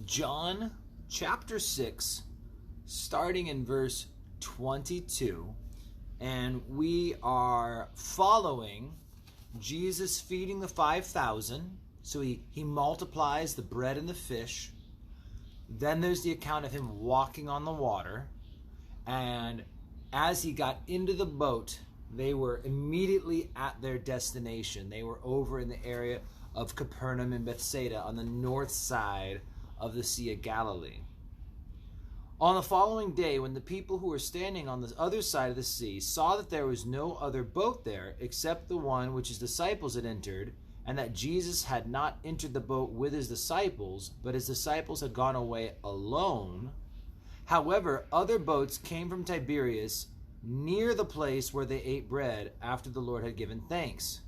John chapter 6, starting in verse 22, and we are following Jesus feeding the 5,000. So he multiplies the bread and the fish. Then there's the account of him walking on the water. And as he got into the boat, they were immediately at their destination. They were over in the area of Capernaum and Bethsaida on the north side of the Sea of Galilee. On the following day, when the people who were standing on the other side of the sea saw that there was no other boat there except the one which his disciples had entered, and that Jesus had not entered the boat with his disciples, but his disciples had gone away alone. However, other boats came from Tiberias near the place where they ate bread after the Lord had given thanks.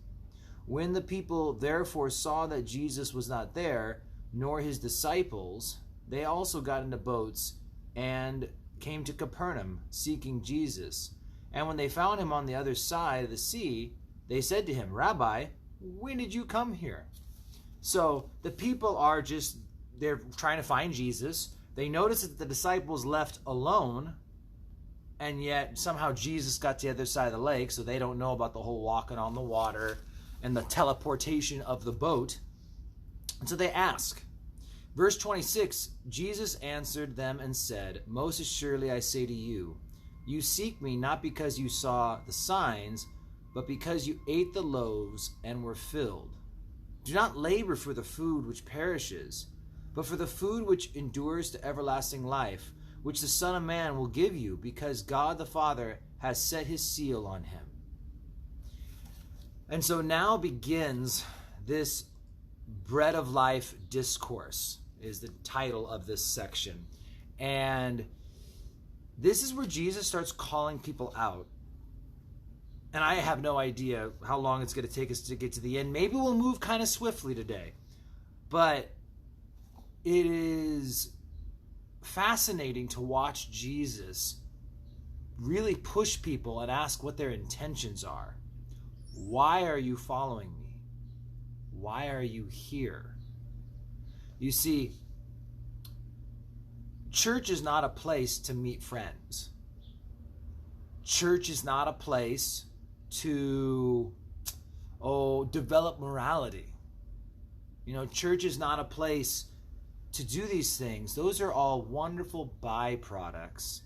When the people therefore saw that Jesus was not there, nor his disciples, they also got into boats and came to Capernaum, seeking Jesus. And when they found him on the other side of the sea, they said to him, "Rabbi, when did you come here?" So the people they're trying to find Jesus. They notice that the disciples left alone, and yet somehow Jesus got to the other side of the lake, so they don't know about the whole walking on the water and the teleportation of the boat. And so they ask. Verse 26, Jesus answered them and said, "Most assuredly I say to you, you seek me not because you saw the signs, but because you ate the loaves and were filled. Do not labor for the food which perishes, but for the food which endures to everlasting life, which the Son of Man will give you, because God the Father has set his seal on him." And so now begins this bread of life discourse, is the title of this section. And this is where Jesus starts calling people out. And I have no idea how long it's going to take us to get to the end. Maybe we'll move kind of swiftly today. But it is fascinating to watch Jesus really push people and ask what their intentions are. Why are you following me? Why are you here? You see, church is not a place to meet friends. Church is not a place to develop morality. Church is not a place to do these things. Those are all wonderful byproducts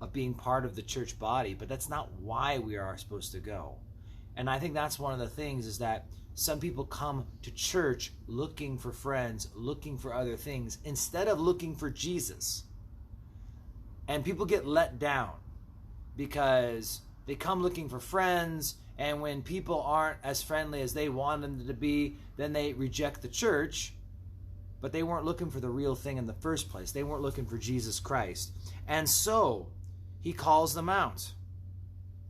of being part of the church body, but that's not why we are supposed to go. And I think that's one of the things, is that some people come to church looking for friends, looking for other things, instead of looking for Jesus. And people get let down because they come looking for friends, and when people aren't as friendly as they want them to be, then they reject the church. But they weren't looking for the real thing in the first place. They weren't looking for Jesus Christ. And so he calls them out.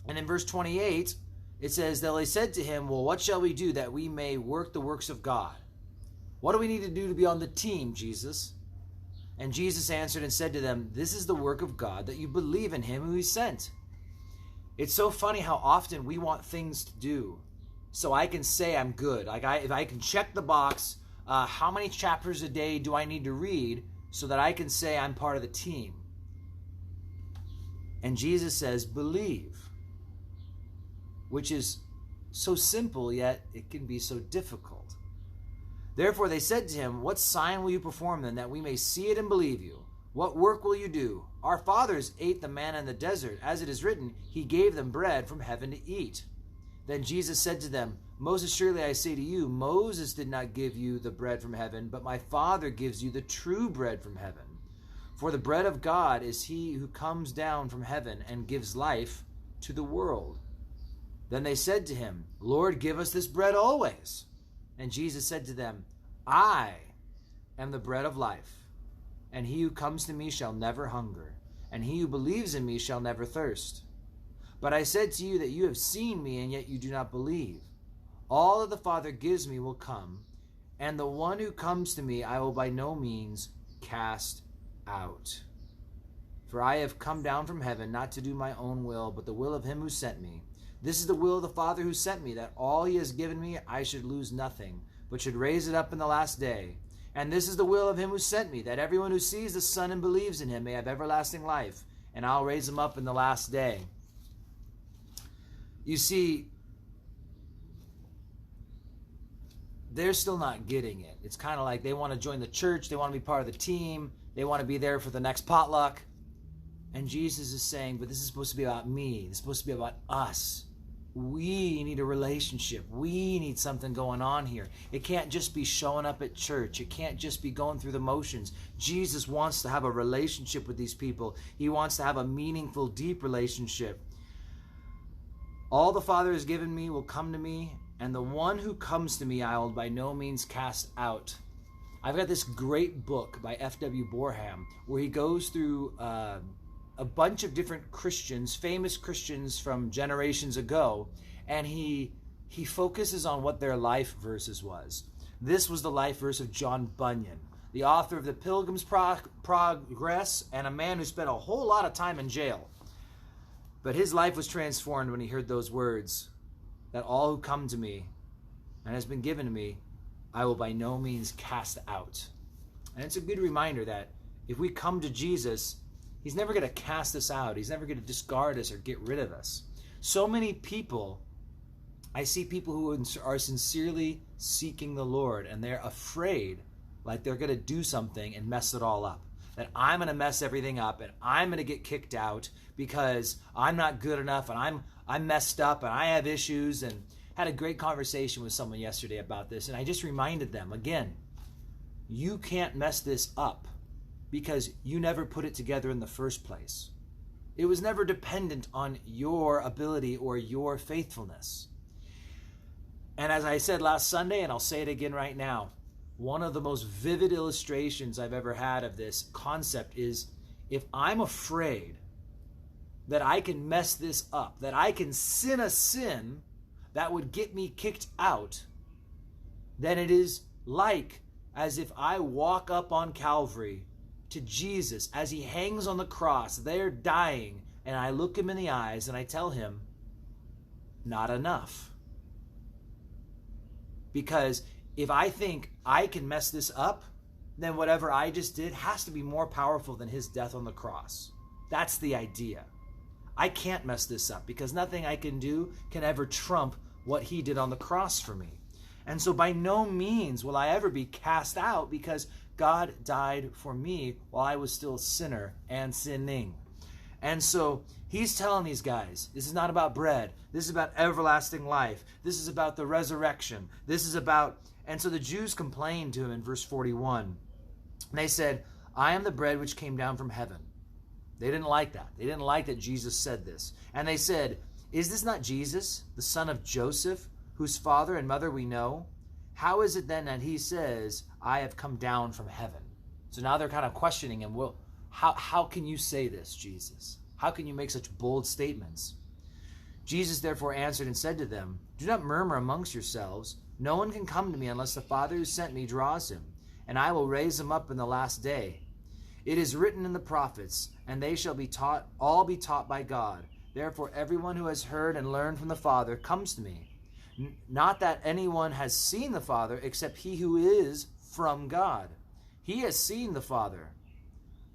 And in verse 28, it says, "That they said to him, 'Well, what shall we do that we may work the works of God?'" What do we need to do to be on the team, Jesus? And Jesus answered and said to them, "This is the work of God, that you believe in him who he sent." It's so funny how often we want things to do so I can say I'm good. If I can check the box, how many chapters a day do I need to read so that I can say I'm part of the team? And Jesus says, "Believe," which is so simple, yet it can be so difficult. Therefore they said to him, "What sign will you perform then, that we may see it and believe you? What work will you do? Our fathers ate the manna in the desert. As it is written, he gave them bread from heaven to eat." Then Jesus said to them, "Most assuredly I say to you, Moses did not give you the bread from heaven, but my Father gives you the true bread from heaven. For the bread of God is he who comes down from heaven and gives life to the world." Then they said to him, "Lord, give us this bread always." And Jesus said to them, "I am the bread of life, and he who comes to me shall never hunger, and he who believes in me shall never thirst. But I said to you that you have seen me, and yet you do not believe. All that the Father gives me will come, and the one who comes to me I will by no means cast out. For I have come down from heaven not to do my own will, but the will of him who sent me. This is the will of the Father who sent me, that all he has given me I should lose nothing, but should raise it up in the last day. And this is the will of him who sent me, that everyone who sees the Son and believes in him may have everlasting life, and I'll raise him up in the last day. You see, they're still not getting it. It's kind of like they want to join the church, they want to be part of the team, they want to be there for the next potluck. And Jesus is saying, but this is supposed to be about me. It's supposed to be about us. We need a relationship. We need something going on here. It can't just be showing up at church. It can't just be going through the motions. Jesus wants to have a relationship with these people. He wants to have a meaningful, deep relationship. All the Father has given me will come to me, and the one who comes to me I will by no means cast out. I've got this great book by F.W. Boreham where he goes through a bunch of different Christians, famous Christians from generations ago, and he focuses on what their life verses was. This was the life verse of John Bunyan, the author of the Pilgrim's Progress, and a man who spent a whole lot of time in jail. But his life was transformed when he heard those words, that all who come to me and has been given to me, I will by no means cast out. And it's a good reminder that if we come to Jesus, he's never going to cast us out. He's never going to discard us or get rid of us. So many people, I see people who are sincerely seeking the Lord, and they're afraid, like they're going to do something and mess it all up. That I'm going to mess everything up, and I'm going to get kicked out because I'm not good enough, and I'm messed up, and I have issues. And had a great conversation with someone yesterday about this, and I just reminded them, again, you can't mess this up, because you never put it together in the first place. It was never dependent on your ability or your faithfulness. And as I said last Sunday, and I'll say it again right now, one of the most vivid illustrations I've ever had of this concept is, if I'm afraid that I can mess this up, that I can sin a sin that would get me kicked out, then it is like as if I walk up on Calvary to Jesus as he hangs on the cross, there dying, and I look him in the eyes and I tell him, not enough. Because if I think I can mess this up, then whatever I just did has to be more powerful than his death on the cross. That's the idea. I can't mess this up because nothing I can do can ever trump what he did on the cross for me. And so by no means will I ever be cast out, because God died for me while I was still a sinner and sinning. And so he's telling these guys, this is not about bread. This is about everlasting life. This is about the resurrection. This is about... And so the Jews complained to him in verse 41. And they said, I am the bread which came down from heaven. They didn't like that. They didn't like that Jesus said this. And they said, is this not Jesus, the son of Joseph, whose father and mother we know? How is it then that he says, I have come down from heaven? So now they're kind of questioning him. Well, how can you say this, Jesus? How can you make such bold statements? Jesus therefore answered and said to them, do not murmur amongst yourselves. No one can come to me unless the Father who sent me draws him, and I will raise him up in the last day. It is written in the prophets, and they shall be taught, all be taught by God. Therefore everyone who has heard and learned from the Father comes to me. Not that anyone has seen the Father, except he who is from God. He has seen the Father.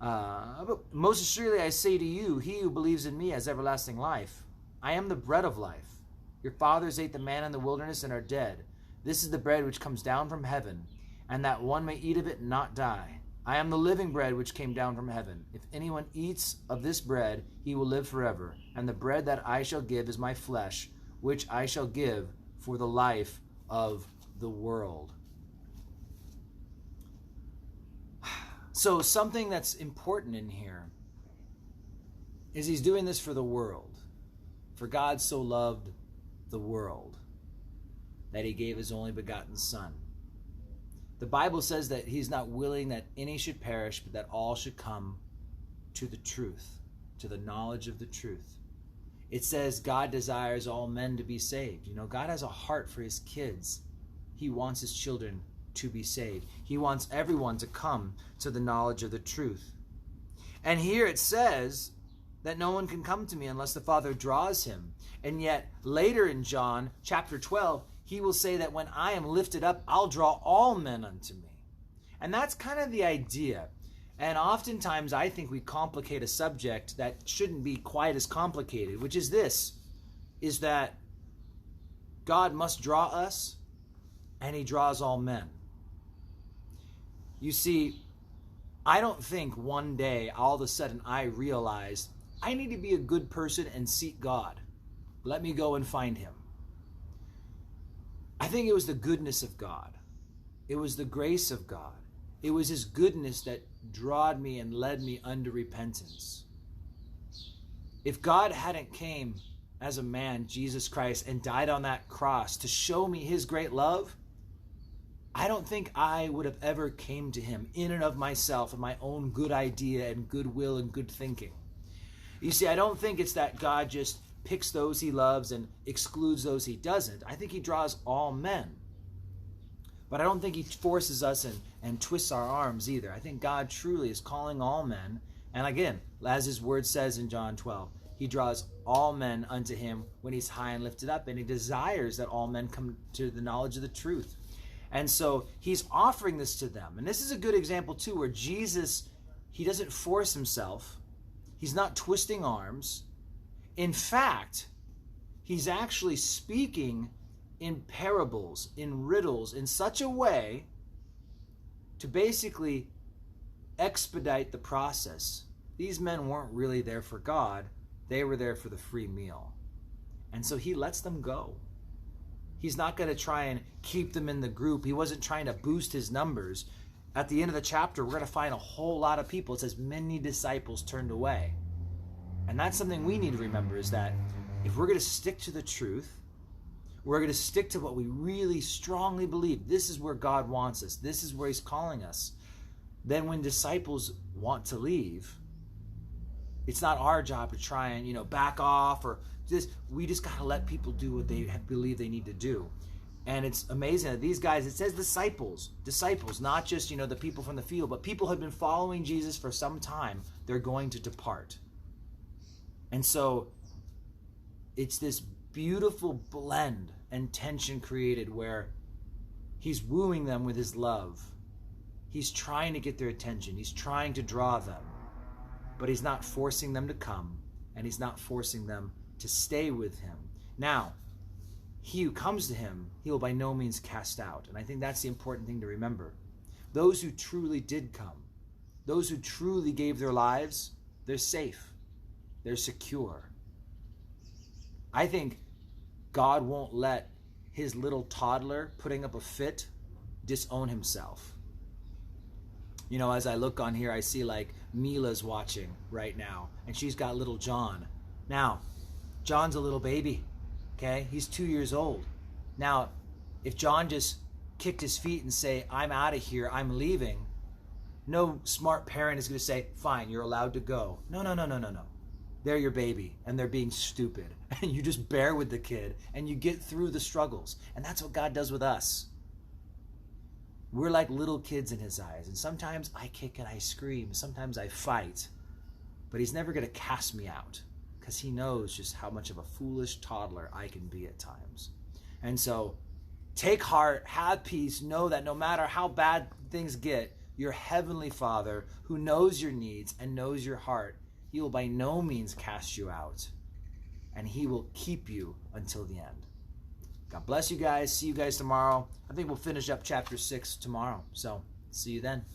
But most assuredly I say to you, he who believes in me has everlasting life. I am the bread of life. Your fathers ate the manna in the wilderness and are dead. This is the bread which comes down from heaven, and that one may eat of it and not die. I am the living bread which came down from heaven. If anyone eats of this bread, he will live forever. And the bread that I shall give is my flesh, which I shall give for the life of the world. So something that's important in here is he's doing this for the world. For God so loved the world that he gave his only begotten Son. The Bible says that he's not willing that any should perish, but that all should come to the truth, to the knowledge of the truth. It says God desires all men to be saved. You know, God has a heart for his kids. He wants his children to be saved. He wants everyone to come to the knowledge of the truth. And here it says that no one can come to me unless the Father draws him. And yet later in John chapter 12, he will say that when I am lifted up, I'll draw all men unto me. And that's kind of the idea. And oftentimes I think we complicate a subject that shouldn't be quite as complicated, which is this, is that God must draw us, and he draws all men. You see, I don't think one day all of a sudden I realized I need to be a good person and seek God. Let me go and find him. I think it was the goodness of God. It was the grace of God. It was his goodness that drawed me and led me unto repentance. If God hadn't came as a man, Jesus Christ, and died on that cross to show me his great love, I don't think I would have ever came to him in and of myself and my own good idea and goodwill and good thinking. You see, I don't think it's that God just picks those he loves and excludes those he doesn't. I think he draws all men. But I don't think he forces us and twists our arms either. I think God truly is calling all men. And again, as his word says in John 12, he draws all men unto him when he's high and lifted up. And he desires that all men come to the knowledge of the truth. And so he's offering this to them. And this is a good example too, where Jesus, he doesn't force himself. He's not twisting arms. In fact, he's actually speaking in parables, in riddles, in such a way to basically expedite the process. These men weren't really there for God. They were there for the free meal. And so he lets them go. He's not going to try and keep them in the group. He wasn't trying to boost his numbers. At the end of the chapter, we're going to find a whole lot of people. It says many disciples turned away. And that's something we need to remember, is that if we're going to stick to the truth, we're going to stick to what we really strongly believe. This is where God wants us. This is where he's calling us. Then when disciples want to leave, it's not our job to try and, back off or just, we just got to let people do what they believe they need to do. And it's amazing that these guys, it says disciples, not just, the people from the field, but people who have been following Jesus for some time, they're going to depart. And so it's this beautiful blend and tension created where he's wooing them with his love. He's trying to get their attention. He's trying to draw them. But he's not forcing them to come, and he's not forcing them to stay with him. Now, he who comes to him, he will by no means cast out. And I think that's the important thing to remember. Those who truly did come, those who truly gave their lives, they're safe. They're secure. I think God won't let his little toddler putting up a fit disown himself. As I look on here, I see like Mila's watching right now, and she's got little John. Now, John's a little baby, okay? He's 2 years old. Now, if John just kicked his feet and say, I'm out of here, I'm leaving, no smart parent is going to say, fine, you're allowed to go. No. They're your baby, and they're being stupid. And you just bear with the kid, and you get through the struggles. And that's what God does with us. We're like little kids in his eyes. And sometimes I kick and I scream. Sometimes I fight. But he's never going to cast me out, because he knows just how much of a foolish toddler I can be at times. And so take heart, have peace, know that no matter how bad things get, your heavenly Father, who knows your needs and knows your heart, he will by no means cast you out, and he will keep you until the end. God bless you guys. See you guys tomorrow. I think we'll finish up chapter 6 tomorrow. So see you then.